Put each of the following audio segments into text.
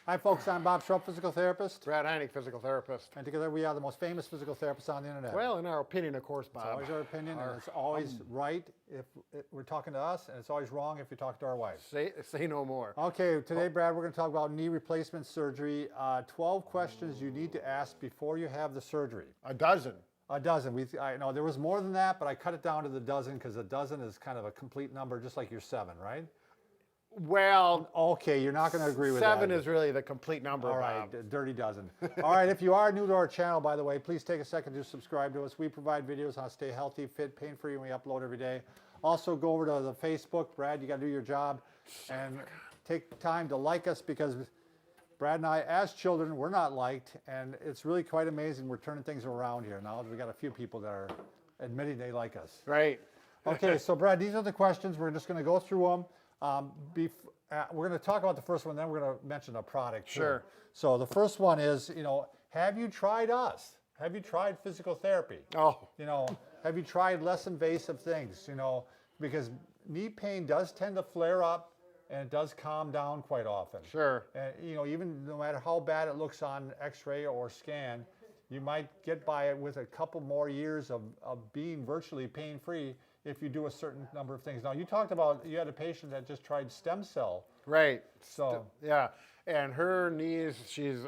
Hi, folks. I'm Bob Schrupp, physical therapist. Brad Heineck, physical therapist. And together we are the most famous physical therapists on the internet. Well, in our opinion, of course, Bob. It's always our opinion, and it's always right if we're talking to us, and it's always wrong if you talk to our wives. Say no more. Okay, today, Brad, we're going to talk about knee replacement surgery. 12 questions you need to ask before you have the surgery. A dozen. A dozen. I know there was more than that, but I cut it down to the dozen because a dozen is kind of a complete number, just like your 7, right? Well, okay, you're not going to agree with that. 7 is really the complete number, All right, Bob. dirty dozen. All right, if you are new to our channel, by the way, please take a second to subscribe to us. We provide videos on how to stay healthy, fit, pain-free, and we upload every day. Also, go over to the Facebook. Brad, you got to do your job. And take time to like us because Brad and I, as children, we're not liked. And it's really quite amazing. We're turning things around here. Now we got a few people that are admitting they like us. Right. Okay, so Brad, these are the questions. We're just going to go through them. We're going to talk about the first one, then we're going to mention a product. Sure. Too. So the first one is, have you tried us? Have you tried physical therapy? Oh. Have you tried less invasive things? Because knee pain does tend to flare up and it does calm down quite often. Sure. And, even no matter how bad it looks on x-ray or scan, you might get by it with a couple more years of being virtually pain-free if you do a certain number of things. Now, you talked about you had a patient that just tried stem cell. Right. So yeah, and her knees, she's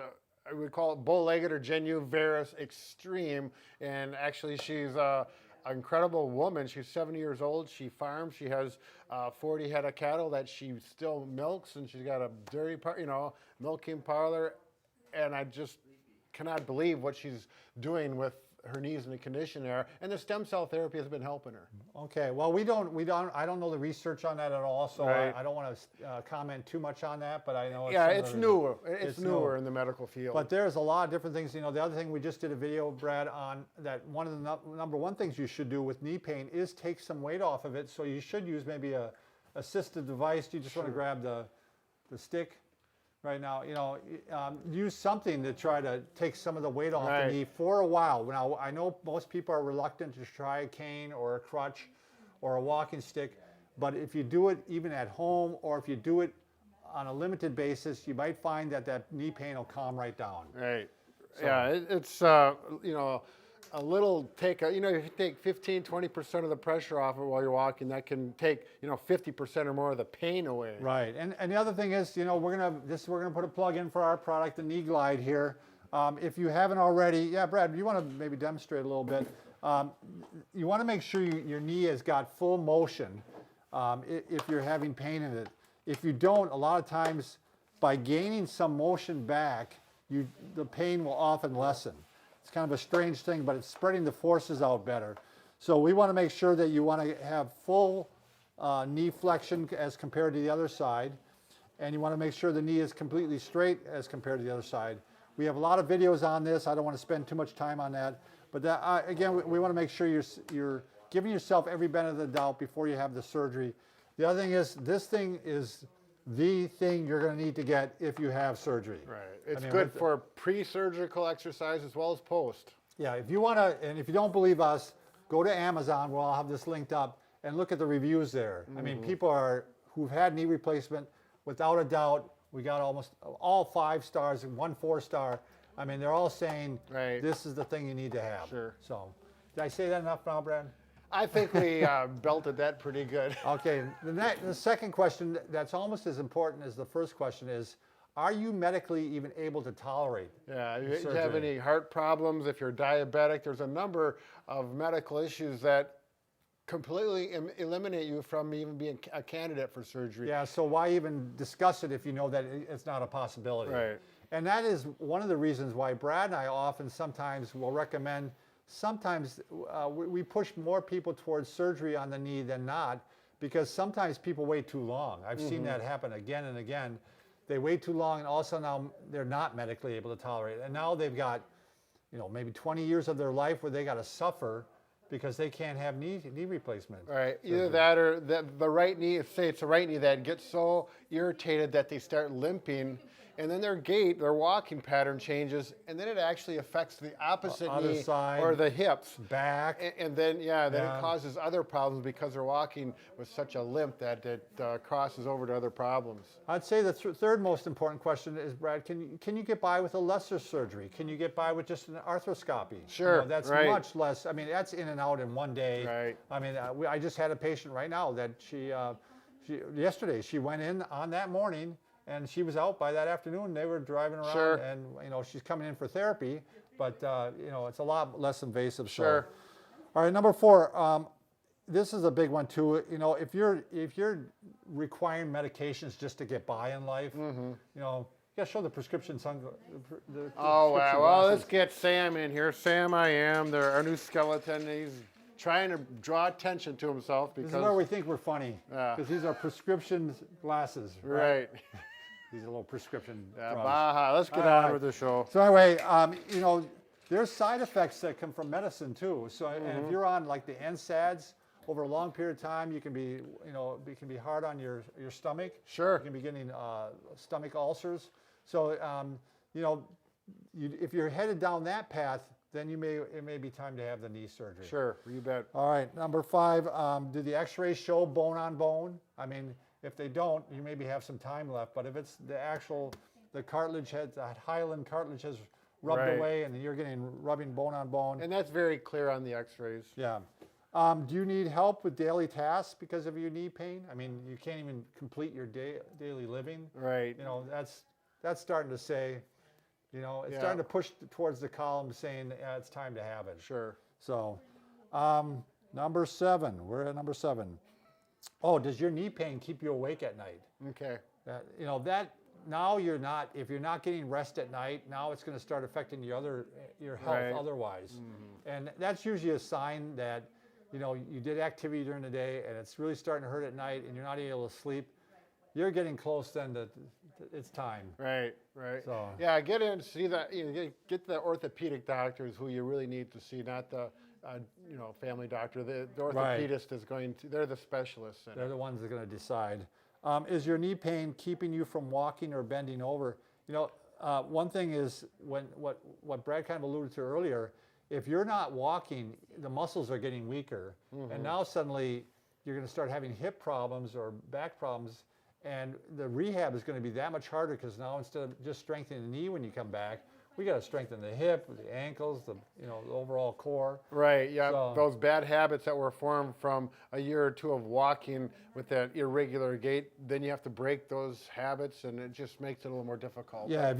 we call it bow-legged or genu varus extreme, and actually she's an incredible woman. She's 70 years old. She farms. She has 40 head of cattle that she still milks, and she's got a dairy, milking parlor, and I just cannot believe what she's doing with her knees in the condition there, and the stem cell therapy has been helping her. Okay, well, I don't know the research on that at all, so right. I don't want to comment too much on that, but I know it's newer. It's newer in the medical field. But there's a lot of different things. The other thing we just did a video, Brad, on that one of the number one things you should do with knee pain is take some weight off of it. So you should use maybe a assistive device. You just want to grab the stick. Right now, use something to try to take some of the weight off the knee for a while. Now, I know most people are reluctant to try a cane or a crutch or a walking stick, but if you do it even at home or if you do it on a limited basis, you might find that knee pain will calm right down. Right. So, yeah, it's, a little if you take 15, 20% of the pressure off it while you're walking, that can take, 50% or more of the pain away. Right. And the other thing is, we're gonna put a plug in for our product, the Knee Glide here. If you haven't already, yeah, Brad, you want to maybe demonstrate a little bit. You want to make sure your knee has got full motion if you're having pain in it. If you don't, a lot of times by gaining some motion back, the pain will often lessen. It's kind of a strange thing, but it's spreading the forces out better. So we want to make sure that you want to have full knee flexion as compared to the other side. And you want to make sure the knee is completely straight as compared to the other side. We have a lot of videos on this. I don't want to spend too much time on that. But again, we want to make sure you're giving yourself every benefit of the doubt before you have the surgery. The other thing is, this thing is the thing you're going to need to get if you have surgery. Right. It's good for pre-surgical exercise as well as post. Yeah, if you want to, and if you don't believe us, go to Amazon, where I'll have this linked up, and look at the reviews there. I mean, people who've had knee replacement, without a doubt, we got almost all 5 stars and 1 4-star. I mean, they're all saying this is the thing you need to have. Sure. So, did I say that enough now, Brad? I think we belted that pretty good. Okay, the second question that's almost as important as the first question is, are you medically even able to tolerate if you have any heart problems, if you're diabetic, there's a number of medical issues that completely eliminate you from even being a candidate for surgery. Yeah, so why even discuss it if you know that it's not a possibility? Right. And that is one of the reasons why Brad and I often sometimes will recommend, sometimes we push more people towards surgery on the knee than not, because sometimes people wait too long. I've seen that happen again and again. They wait too long, and also now they're not medically able to tolerate it. And now they've got, maybe 20 years of their life where they got to suffer because they can't have knee replacement. Right. Either that or the right knee, say it's the right knee that gets so irritated that they start limping, and then their gait, their walking pattern changes, and then it actually affects the opposite Other knee side, or the hips. back. And then, then it causes other problems because they're walking with such a limp that it crosses over to other problems. I'd say the third most important question is, Brad, can you get by with a lesser surgery? Can you get by with just an arthroscopy? Sure, That's right. much less. I mean, that's in and out in one day. Right. I mean, I just had a patient right now that yesterday she went in on that morning and she was out by that afternoon. They were driving around, Sure. and she's coming in for therapy, but it's a lot less invasive. Sure. So. All right, number 4. This is a big one too. If you're requiring medications just to get by in life, you gotta show the prescription Oh, wow. Well, glasses. let's get Sam in here. Sam, our new skeleton. He's trying to draw attention to himself because... This is where we think we're funny, Yeah. because these are prescription glasses. Right. These are little prescription Yeah, drugs. Baja. Let's get All on right. with the show. So anyway, there's side effects that come from medicine too. So and if you're on like the NSAIDs over a long period of time, you can be, it can be hard on your stomach. Sure. You can be getting stomach ulcers. So if you're headed down that path, then it may be time to have the knee surgery. Sure, you bet. All right, number 5, do the x-rays show bone on bone? I mean, if they don't, you maybe have some time left, but if it's the cartilage the hyaline cartilage has rubbed Right. away and you're rubbing bone on bone. And that's very clear on the x-rays. Yeah. Do you need help with daily tasks because of your knee pain? I mean, you can't even complete your daily living. Right. That's starting to say, it's starting to push towards the column saying it's time to have it. Sure. So, number 7, we're at number 7. Oh, does your knee pain keep you awake at night? Okay. Now if you're not getting rest at night, now it's going to start affecting your health Right. otherwise. And that's usually a sign that, you did activity during the day and it's really starting to hurt at night and you're not able to sleep. You're getting close then to it's time. Right. So. Yeah, get in, see that. Get the orthopedic doctors who you really need to see, not the family doctor. The orthopedist is going to. They're the specialists. They're the ones that are going to decide. Is your knee pain keeping you from walking or bending over? One thing is what Brad kind of alluded to earlier. If you're not walking, the muscles are getting weaker, and now suddenly you're going to start having hip problems or back problems, and the rehab is going to be that much harder because now instead of just strengthening the knee when you come back, we got to strengthen the hip, the ankles, the overall core. Right. Yeah. So. Those bad habits that were formed from a year or two of walking with that irregular gait, then you have to break those habits, and it just makes it a little more difficult. Yeah.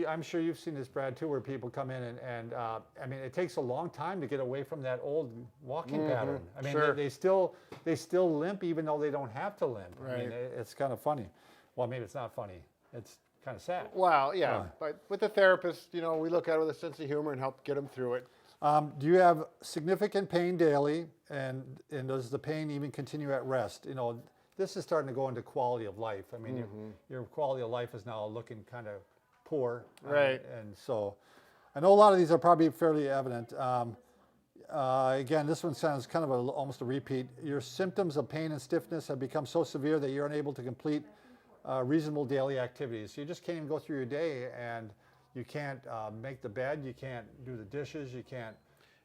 I'm sure you've seen this, Brad, too, where people come in and I mean, it takes a long time to get away from that old walking pattern. I mean, Sure. they still limp even though they don't have to limp. I mean, Right. it's kind of funny. Well, maybe it's not funny. It's kind of sad. Well, yeah, but with the therapist, we look at it with a sense of humor and help get them through it. Do you have significant pain daily, and does the pain even continue at rest? This is starting to go into quality of life. I mean, your quality of life is now looking kind of poor. Right. And so, I know a lot of these are probably fairly evident. Again, this one sounds kind of almost a repeat. Your symptoms of pain and stiffness have become so severe that you're unable to complete reasonable daily activities. So you just can't even go through your day, and you can't make the bed, you can't do the dishes, you can't.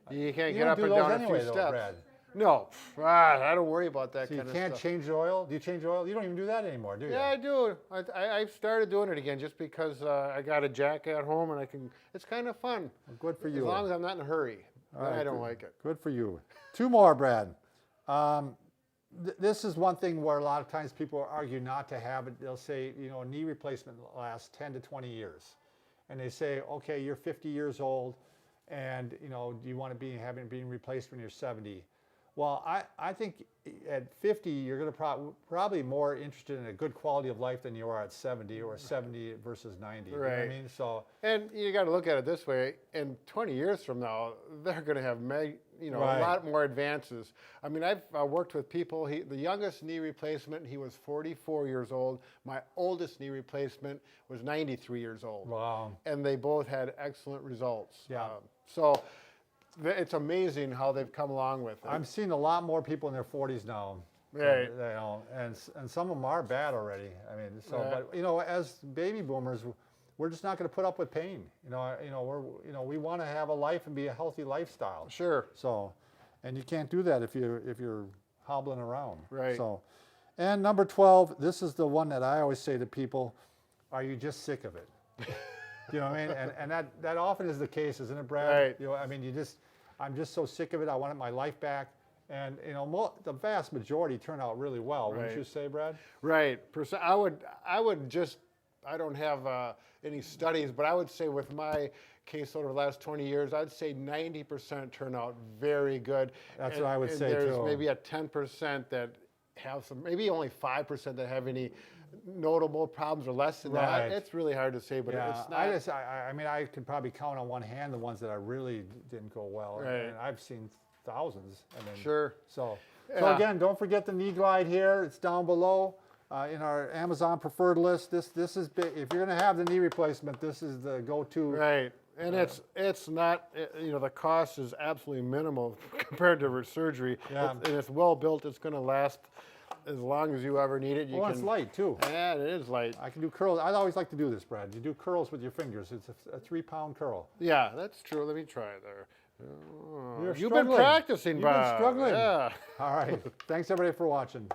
You can't You get don't up do and those down anyway, a few though, steps. Brad. No, I don't worry about that So kind you of can't stuff. change the oil? Do you change oil? You don't even do that anymore, do you? Yeah, I do. I've started doing it again just because I got a jack at home and it's kind of fun. Well, good for you. As long as I'm not in a hurry. All Then right, I don't good. like it. Good for you. 2 more, Brad. This is one thing where a lot of times people argue not to have it. They'll say, a knee replacement lasts 10 to 20 years. And they say, okay, you're 50 years old, and do you want to be being replaced when you're 70? Well, I think at 50, you're going to probably more interested in a good quality of life than you are at 70, or 70 versus 90. You know what I Right. mean? So, And you got to look at it this way. In 20 years from now, they're going to have Right. a lot more advances. I mean, I've worked with people. The youngest knee replacement, he was 44 years old. My oldest knee replacement was 93 years old. wow. And they both had excellent results. Yeah. So it's amazing how they've come along with it. I'm seeing a lot more people in their 40s now. Right. And some of them are bad already. I mean, so, Yeah. but as baby boomers, we're just not going to put up with pain. We want to have a life and be a healthy lifestyle. Sure. So, and you can't do that if you're hobbling around. Right. So, and number 12, this is the one that I always say to people: are you just sick of it? You know what I mean? And that often is the case, isn't it, Brad? Right. You know, I mean, I'm just so sick of it. I wanted my life back. And the vast majority turn out really well, wouldn't Right. you say, Brad? Right. I would just, I don't have any studies, but I would say with my case over the last 20 years, I'd say 90% turn out very good. That's what I would say, there's too. maybe a 10% that have some, maybe only 5% that have any notable problems or less than Right. that. It's really hard to say, but Yeah, it's not. I mean, I could probably count on one hand the ones that I really didn't go well. Right. And I've seen thousands. I mean, Sure. So Yeah. again, don't forget the knee glide here. It's down below in our Amazon preferred list. This is big. If you're going to have the knee replacement, this is the go-to. Right. And it's not, the cost is absolutely minimal compared to surgery. Yeah. And it's well built. It's going to last as long as you ever need it. Oh, it's light too. Yeah, it is light. I can do curls. I always like to do this, Brad. You do curls with your fingers. It's a 3-pound curl. Yeah, that's true. Let me try it there. Oh, You're you've been struggling. practicing, You've been Bob. struggling. Yeah. All right. Thanks everybody for watching.